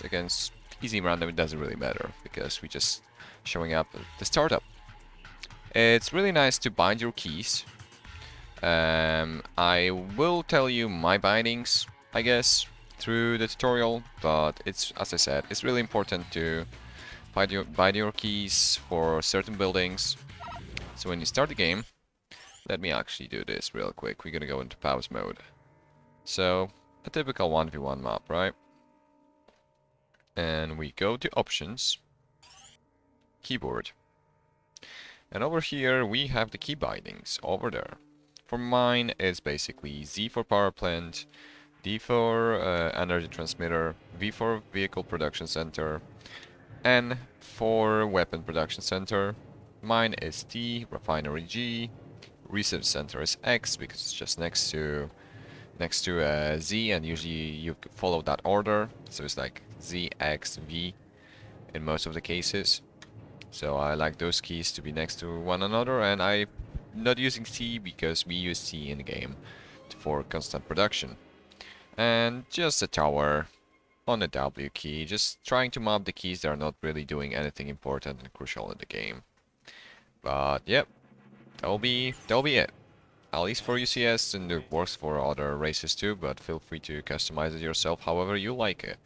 against easy random, it doesn't really matter because we just showing up at the startup. It's really nice to bind your keys. I will tell you my bindings, I guess, through the tutorial, but it's, as I said, it's really important to bind your keys for certain buildings. So when you start the game, let me actually do this real quick. We're gonna go into pause mode. So, a typical 1v1 map, right? And we go to options, keyboard. And over here we have the key bindings over there. For mine, it's basically Z for power plant, D for energy transmitter, V for vehicle production center, N for weapon production center. Mine is T, refinery G, research center is X because it's just next to Z, and usually you follow that order. So it's like Z, X, V in most of the cases. So I like those keys to be next to one another, and I'm not using C because we use C in the game for constant production. And just a tower on the W key, just trying to map the keys that are not really doing anything important and crucial in the game. But yep, that'll be it. At least for UCS, and it works for other races too, but feel free to customize it yourself however you like it.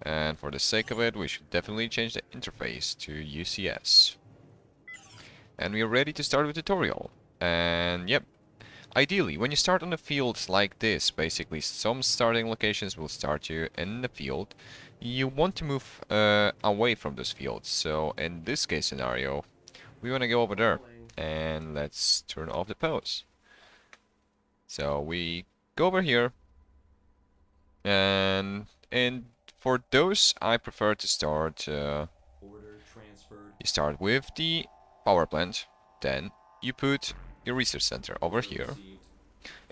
And for the sake of it, we should definitely change the interface to UCS. And we are ready to start with the tutorial. And yep, ideally, when you start on a field like this, basically some starting locations will start you in the field. You want to move away from those fields. So in this case scenario, we want to go over there. And let's turn off the pause. So we go over here. And for those, I prefer to start. You start with the power plant, then you put your research center over here.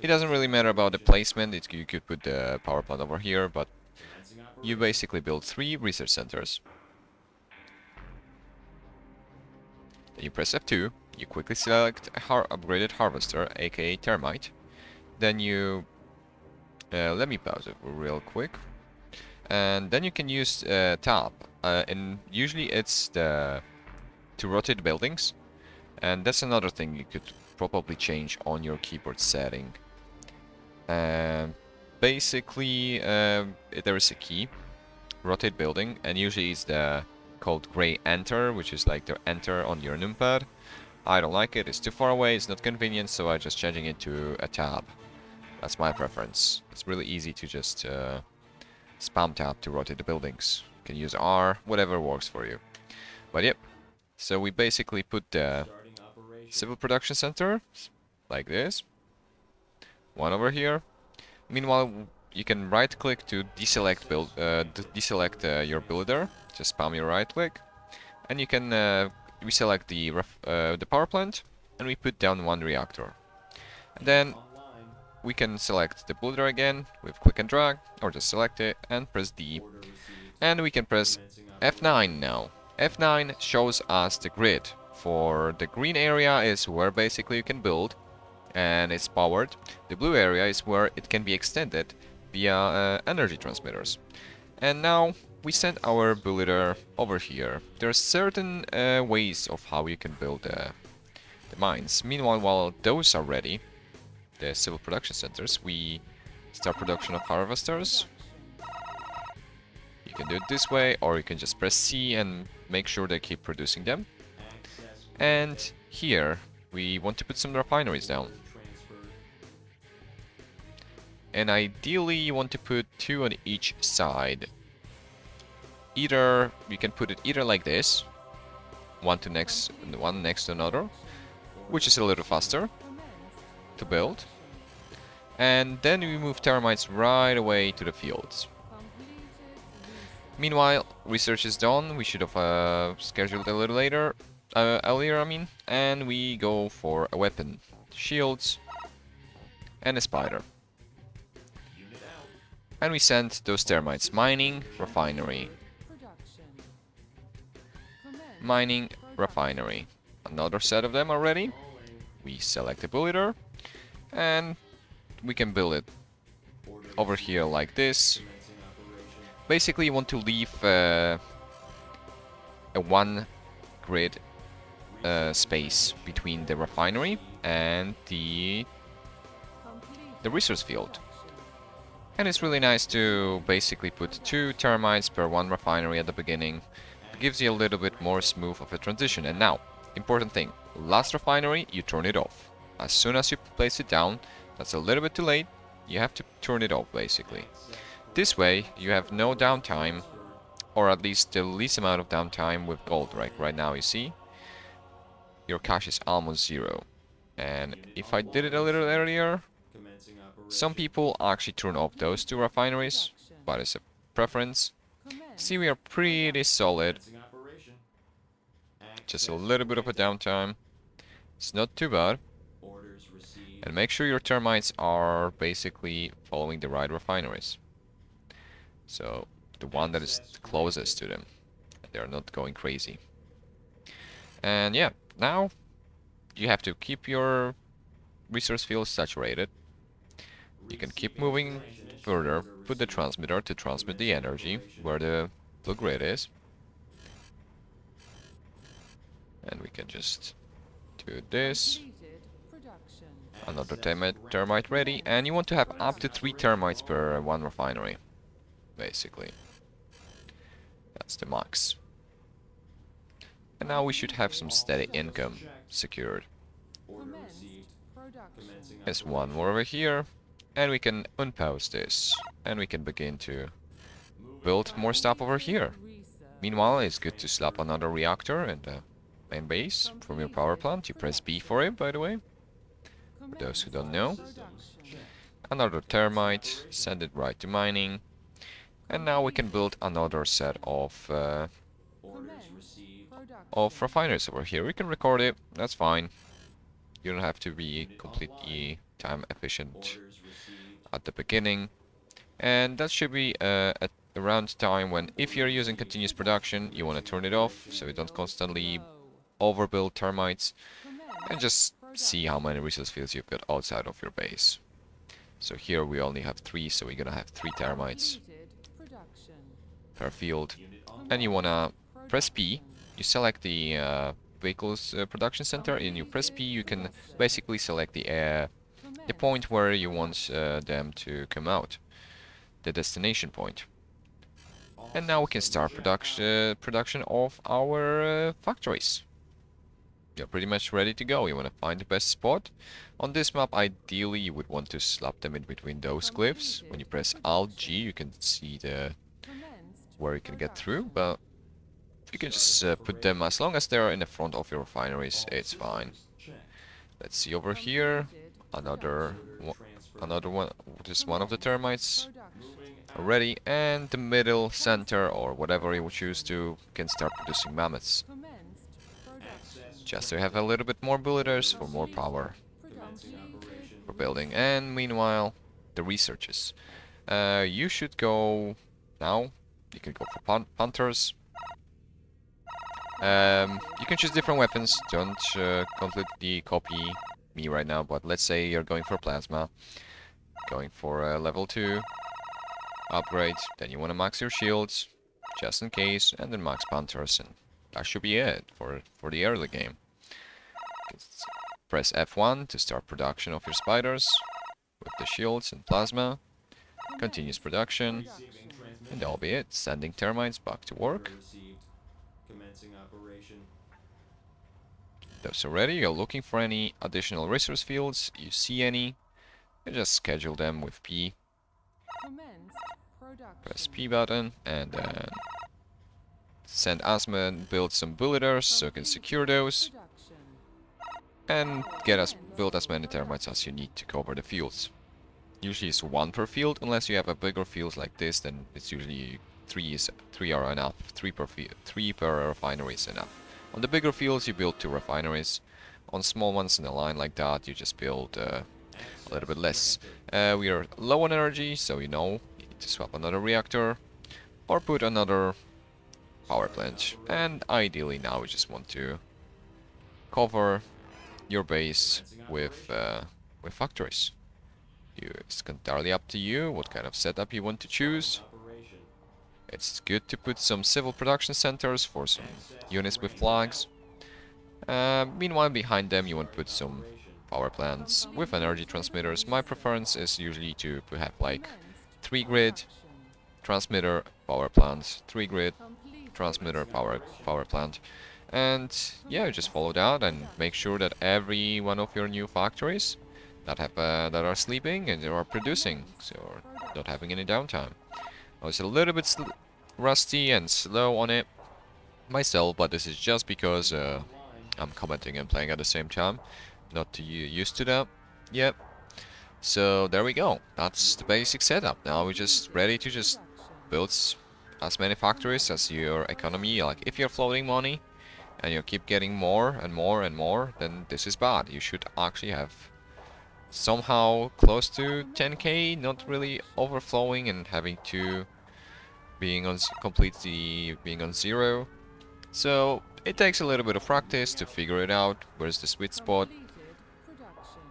It doesn't really matter about the placement. You could put the power plant over here, but you basically build 3 research centers. Then you press F2. You quickly select a upgraded harvester, aka termite. Then you let me pause it real quick. And then you can use tab, and usually it's to rotate buildings, and that's another thing you could probably change on your keyboard setting. Basically, there is a key, rotate building, and usually it's the called gray enter, which is like the enter on your numpad. I don't like it, it's too far away, it's not convenient, so I'm just changing it to a tab. That's my preference. It's really easy to just spam tab to rotate the buildings. You can use R, whatever works for you. But yep, so we basically put the civil production center like this. One over here. Meanwhile, you can right click to deselect your builder. Just spam your right click, and you can we select the power plant, and we put down 1 reactor. And then we can select the builder again with click and drag, or just select it and press D. And we can press F9 now. F9 shows us the grid. For the green area is where basically you can build, and it's powered. The blue area is where it can be extended via energy transmitters. And now we send our builder over here. There are certain ways of how you can build the mines. Meanwhile, while those are ready, the civil production centers, we start production of harvesters. You can do it this way, or you can just press C and make sure they keep producing them. And here we want to put some refineries down. And ideally you want to put 2 on each side. Either you can put it either like this, one next to another, which is a little faster to build, and then we move termites right away to the fields. Meanwhile, research is done. We should have scheduled a little earlier, and we go for a weapon, shields, and a spider. And we send those termites mining, refinery. Mining, refinery. Another set of them already. We select the builder, and we can build it over here like this. basically you want to leave a one grid space between the refinery and the resource field. And it's really nice to basically put 2 termites per 1 refinery at the beginning. It gives you a little bit more smooth of a transition. And now, important thing, last refinery, you turn it off. As soon as you place it down, that's a little bit too late, you have to turn it off basically. This way, you have no downtime, or at least the least amount of downtime with gold. Right now, you see, your cash is almost 0. And if I did it a little earlier, some people actually turn off those 2 refineries, but it's a preference. See, we are pretty solid. Just a little bit of a downtime. It's not too bad. And make sure your termites are basically following the right refineries. So, the one that is closest to them. They're not going crazy. And yeah, now you have to keep your resource field saturated. You can keep moving further, put the transmitter to transmit the energy where the blue grid is. And we can just do this. Another termite ready, and you want to have up to 3 termites per 1 refinery, basically. That's the max. And now we should have some steady income secured. There's one more over here. And we can unpause this, and we can begin to build more stuff over here. Meanwhile, it's good to slap another reactor in the main base from your power plant. You press B for it, by the way, for those who don't know. Another termite, send it right to mining. And now we can build another set of refineries over here. We can record it, that's fine. You don't have to be completely time efficient at the beginning, and that should be at around time when, if you're using continuous production, you want to turn it off so you don't constantly overbuild termites, and just see how many resource fields you've got outside of your base. So here we only have 3, so we're gonna have 3 termites per field, and you wanna press P. You select the vehicles production center, and you press P. You can basically select the point where you want them to come out, the destination point. And now we can start production of our factories. You're pretty much ready to go. You want to find the best spot. On this map, ideally, you would want to slap them in between those cliffs. When you press Alt G, you can see where you can get through, but you can just put them, as long as they're in the front of your refineries, it's fine. Let's see over here. Another one, just one of the termites already, and the middle center, or whatever you would choose to, can start producing mammoths. Just to have a little bit more builders for more power for building. And meanwhile, the researches. You should go now. You can go for Panthers. You can choose different weapons. Don't completely copy me right now, but let's say you're going for plasma, going for a level 2 upgrade, then you want to max your shields, just in case, and then max Panthers, and that should be it for the early game. Press F1 to start production of your spiders with the shields and plasma. Continuous production, and that'll be it. Sending termites back to work. Those are ready. You're looking for any additional resource fields. You see any, you just schedule them with P. Press P button, and then send Asma and build some builders so you can secure those. And build as many termites as you need to cover the fields. Usually it's 1 per field, unless you have a bigger field like this, then it's usually 3 are enough. 3 per refinery is enough. On the bigger fields you build 2 refineries. On small ones in a line like that you just build a little bit less. We are low on energy, so you need to swap another reactor or put another power plant. And ideally now we just want to cover your base with factories. It's entirely up to you what kind of setup you want to choose. It's good to put some civil production centers for some units with flags. Meanwhile, behind them you want to put some power plants with energy transmitters. My preference is usually to have like 3 grid, transmitter, power plant, 3 grid, transmitter, power plant. And yeah, just follow that and make sure that every one of your new factories that have that are sleeping and they are producing, so not having any downtime. I was a little bit rusty and slow on it myself, but this is just because I'm commenting and playing at the same time. Not too used to that yet. So there we go. That's the basic setup. Now we're just ready to just build as many factories as your economy. Like if you're floating money and you keep getting more and more and more, then this is bad. You should actually have somehow close to 10k, not really overflowing and having to being on completely being on zero. So it takes a little bit of practice to figure it out, where's the sweet spot.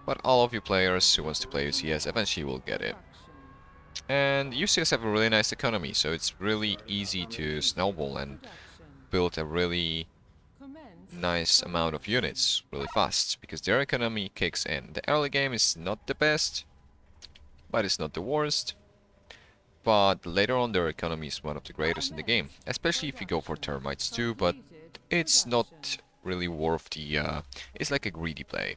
But all of you players who wants to play UCS eventually will get it. And UCS have a really nice economy, so it's really easy to snowball and build a really nice amount of units really fast, because their economy kicks in. The early game is not the best, but it's not the worst. But later on their economy is one of the greatest in the game, especially if you go for termites too, but it's not really worth the... it's like a greedy play.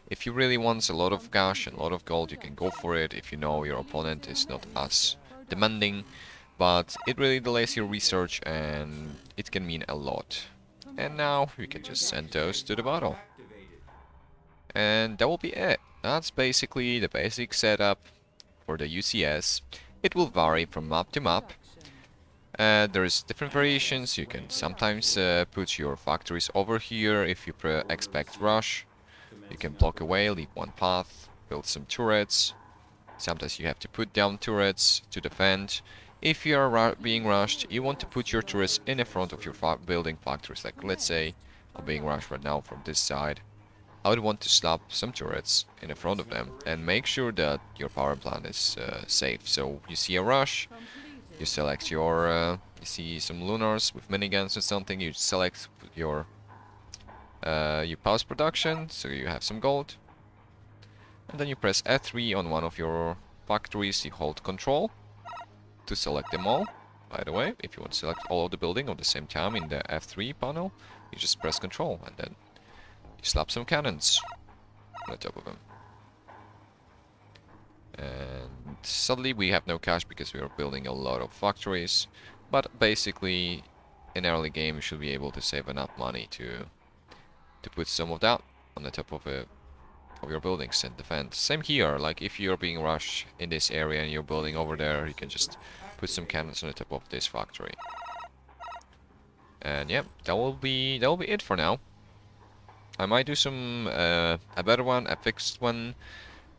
If you really want a lot of cash and a lot of gold, you can go for it if you know your opponent is not as demanding, but it really delays your research and it can mean a lot. And now we can just send those to the battle. And that will be it. That's basically the basic setup for the UCS. It will vary from map to map. There's different variations. You can sometimes put your factories over here if you expect rush. You can block away, leave one path, build some turrets. Sometimes you have to put down turrets to defend. If you are being rushed, you want to put your turrets in the front of your building factories. Like let's say I'm being rushed right now from this side. I would want to slap some turrets in the front of them and make sure that your power plant is safe. So you see a rush, you select your, you see some lunars with miniguns or something, you select your you pause production, so you have some gold. And then you press F3 on one of your factories, you hold control to select them all. By the way, if you want to select all of the building at the same time in the F3 panel, you just press control and then you slap some cannons on the top of them. And suddenly we have no cash because we are building a lot of factories. But basically, in early game you should be able to save enough money to put some of that on the top of your buildings and defend. Same here, like if you're being rushed in this area and you're building over there, you can just put some cannons on the top of this factory. And yeah, that will be it for now. I might do some a better one, a fixed one,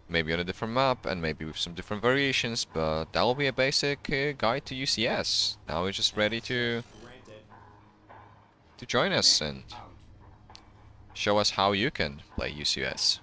maybe on a different map and maybe with some different variations, but that will be a basic guide to UCS. Now we're just ready to join us and show us how you can play UCS.